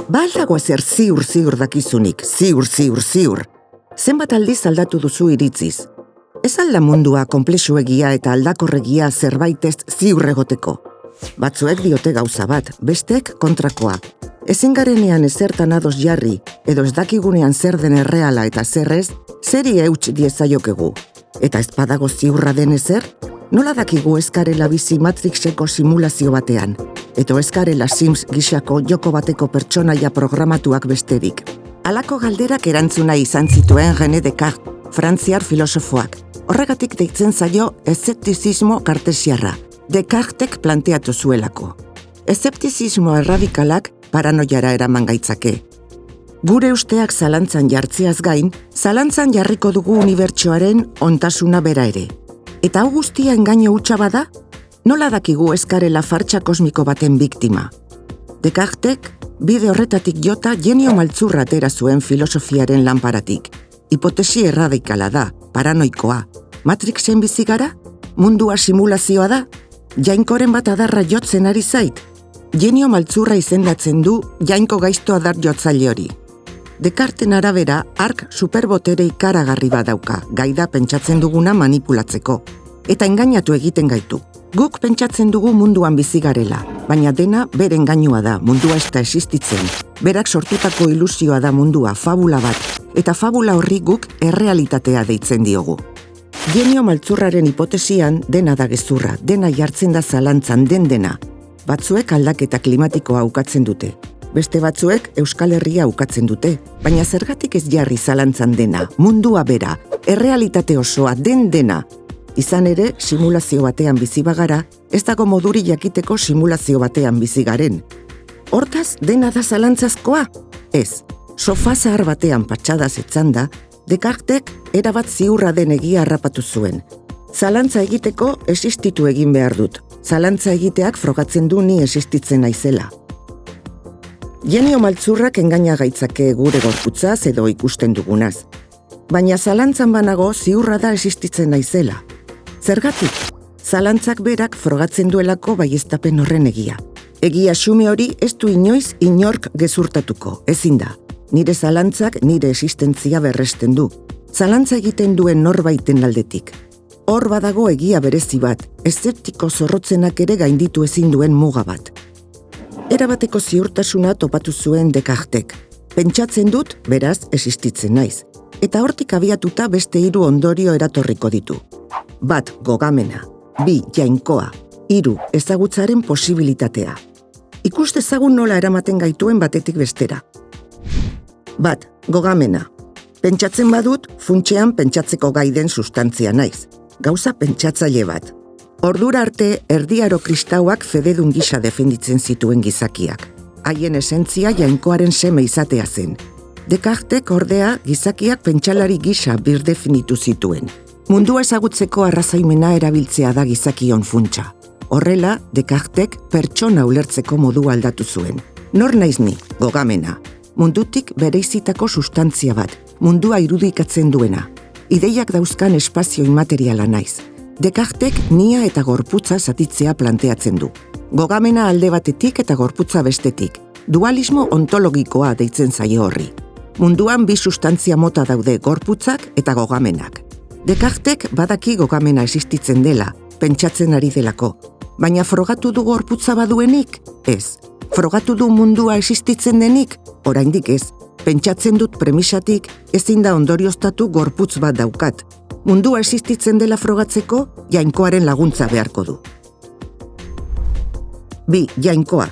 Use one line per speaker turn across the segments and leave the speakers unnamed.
Ba aldago ezer ziur dakizunik, ziur. Zenbat aldiz aldatu duzu iritziz. Ez alda mundua konplexuegia eta aldakorregia zerbaitez ziur egoteko. Batzuek diote gauza bat, bestek kontrakoa. Ezin garenean ezertan ados jarri, edo ez dakigunean zer den erreala eta zerrez, zeri euts diezaiokegu. Eta ez badago ziurra den ezer? Nola dakigu eskarela bizi Matrixeko simulazio batean, edo eskarela Sims gisako joko bateko pertsonaia programatuak besterik. Halako galderak erantzuna izan zituen René Descartes, frantziar filosofoak. Horregatik deitzen zaio eszeptizismo kartesiarra, Descartek planteatu zuelako. Eszeptizismo erradikalak paranoiara eraman gaitzake. Gure usteak zalantzan jartzeaz gain, zalantzan jarriko dugu unibertsoaren ontasuna bera ere. Eta hau guztia engaino hutsa bada? Nola dakigu eskarela fartsa kosmiko baten biktima? Descartek bide horretatik jota genio maltzurra atera zuen filosofiaren lanparatik. Hipotesi erradikala da, paranoikoa. Matrixen bizi gara? Mundua simulazioa da? Jainkoren bat adarra jotzen ari zait? Genio maltzurra izendatzen du jainko gaizto adar jotzaile hori. Descarten arabera, ark superbotere ikaragarri badauka, gaida pentsatzen duguna manipulatzeko. Eta engainatu egiten gaitu. Guk pentsatzen dugu munduan bizi garela, baina dena bere engainua da, mundua ez da existitzen. Berak sortutako ilusioa da mundua, fabula bat, eta fabula horri guk errealitatea deitzen diogu. Genio maltzurraren hipotesian dena da gezurra, dena jartzen da zalantzan dena. Batzuek aldaketa klimatikoa ukatzen dute. Beste batzuek Euskal Herria ukatzen dute, baina zergatik ez jarri zalantzan dena, mundua bera, errealitate osoa dena. Izan ere, simulazio batean bizi bagara, ez dago moduri jakiteko simulazio batean bizi garen. Hortaz, dena da zalantzazkoa? Ez, sofa zahar batean patxadaz etzanda, Descartek erabat ziurra den egia harrapatu zuen. Zalantza egiteko existitu egin behar dut. Zalantza egiteak frogatzen du ni existitzen naizela. Genio maltzurrak engaina gaitzake gure gorputzaz edo ikusten dugunaz. Baina zalantzan banago ziurra da existitzen naizela. Zergatik? Zalantzak berak frogatzen duelako baieztapen horren egia. Egia xume hori ez du inoiz inork gezurtatuko, ezin da. Nire zalantzak nire existentzia berresten du. Zalantza egiten duen norbaiten aldetik. Hor badago egia berezi bat, eszeptiko zorrotzenak ere gainditu ezin duen muga bat. Erabateko ziurtasuna topatu zuen Descartek. Pentsatzen dut, beraz, existitzen naiz. Eta hortik abiatuta beste 3 ondorio eratorriko ditu. 1. Gogamena. 2. Jainkoa. 3. Ezagutzaren posibilitatea. Ikus dezagun nola eramaten gaituen batetik bestera. 1. Gogamena. Pentsatzen badut, funtsean pentsatzeko gai den sustantzia naiz. Gauza pentsatzaile bat. Ordura arte, erdiaro kristauak fededun gisa defenditzen zituen gizakiak. Haien esentzia jainkoaren seme izatea zen. Descartek ordea gizakiak pentsalari gisa birdefinitu zituen. Mundua ezagutzeko arrazaimena erabiltzea da gizakion funtsa. Horrela, Descartek pertsona ulertzeko modua aldatu zuen. Nor naiz ni, gogamena. Mundutik bereizitako sustantzia bat, mundua irudikatzen duena. Ideiak dauzkan espazio inmateriala naiz. Descartek nia eta gorputza zatitzea planteatzen du. Gogamena alde batetik eta gorputza bestetik. Dualismo ontologikoa deitzen zaio horri. Munduan 2 sustantzia mota daude, gorputzak eta gogamenak. Descartek badaki gogamena existitzen dela, pentsatzen ari delako. Baina frogatu du gorputza baduenik? Ez. Frogatu du mundua existitzen denik? Oraindik ez. Pentsatzen dut premisatik ezin da ondorioztatu gorputz bat daukat. Mundua existitzen dela frogatzeko, jainkoaren laguntza beharko du. 2. Jainkoa.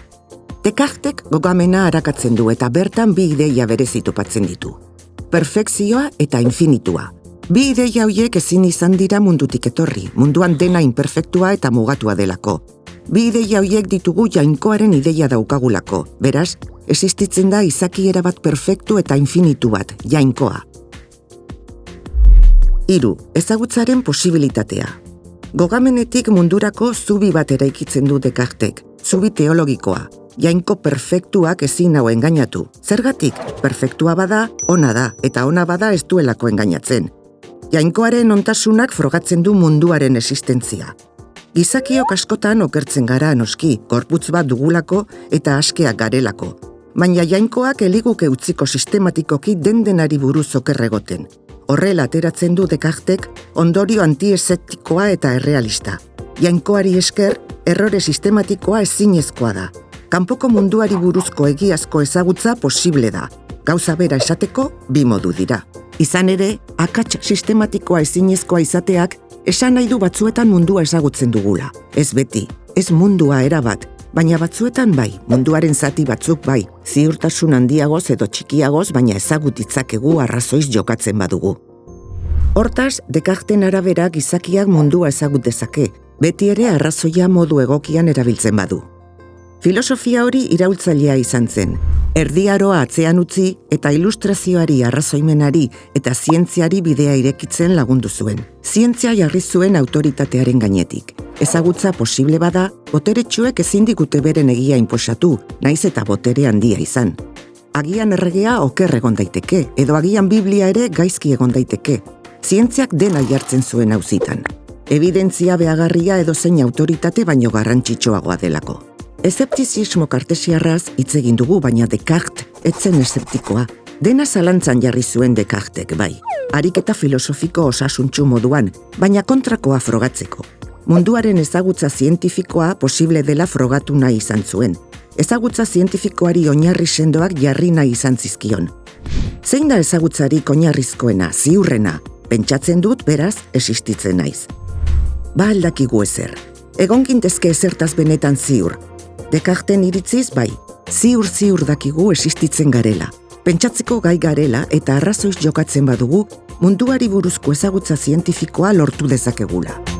Descartek gogamena arakatzen du eta bertan 2 ideia berezi topatzen ditu. Perfekzioa eta infinitua. 2 ideia horiek ezin izan dira mundutik etorri, munduan dena imperfektua eta mugatua delako. 2 ideia horiek ditugu jainkoaren ideia daukagulako, beraz, existitzen da izaki erabat perfektu eta infinitu bat, jainkoa. 3. Ezagutzaren posibilitatea. Gogamenetik mundurako zubi bat eraikitzen du Descartek, zubi teologikoa. Jainko perfektuak ezin hau engainatu. Zergatik, perfektua bada, ona da, eta ona bada ez duelako engainatzen. Jainkoaren ontasunak frogatzen du munduaren existentzia. Gizakiok askotan okertzen gara noski, gorputz bat dugulako eta askeak garelako. baina jainkoak eliguke utziko sistematikoki dendenari buruz okerregoten. Horrela ateratzen du Descartek ondorio antieseptikoa eta errealista. Jainkoari esker, errore sistematikoa ezinezkoa da. Kanpoko munduari buruzko egiazko ezagutza posible da. Gauza bera esateko, bi modu dira. Izan ere, akats sistematikoa ezinezkoa izateak, esan nahi du batzuetan mundua ezagutzen dugula. Ez beti, ez mundua erabat, baina batzuetan bai, munduaren zati batzuk bai, ziurtasun handiagoz edo txikiagoz, baina ezagutitzakegu arrazoiz jokatzen badugu. Hortaz, Descarten arabera gizakiak mundua ezagut dezake, beti ere arrazoia modu egokian erabiltzen badu. Filosofia hori iraultzailea izan zen. Erdiaroa atzean utzi eta ilustrazioari, arrazoimenari eta zientziari bidea irekitzen lagundu zuen. Zientzia jarri zuen autoritatearen gainetik. Ezagutza posible bada, boteretsuek ezin digute beren egia inposatu, naiz eta botere handia izan. Agian erregea oker egon daiteke, edo agian Biblia ere gaizki egon daiteke. Zientziak dena jartzen zuen auzitan. Evidentzia behagarria edo zein autoritate baino garrantzitsuagoa delako. Eszeptizismo kartesiarraz hitz egin dugu, baina Descartes etzen eszeptikoa. Dena zalantzan jarri zuen Descartek, bai. Ariketa filosofiko osasuntsu moduan, baina kontrakoa frogatzeko. Munduaren ezagutza zientifikoa posible dela frogatu nahi izan zuen. Ezagutza zientifikoari oinarri sendoak jarri nahi izan zizkion. Zein da ezagutzarik oinarrizkoena, ziurrena? Pentsatzen dut, beraz, existitzen naiz. Ba aldakigu ezer. Egon gintezke ezertaz benetan ziur. Descarten iritziz bai, ziur dakigu existitzen garela. Pentsatzeko gai garela eta arrazoiz jokatzen badugu, munduari buruzko ezagutza zientifikoa lortu dezakegula.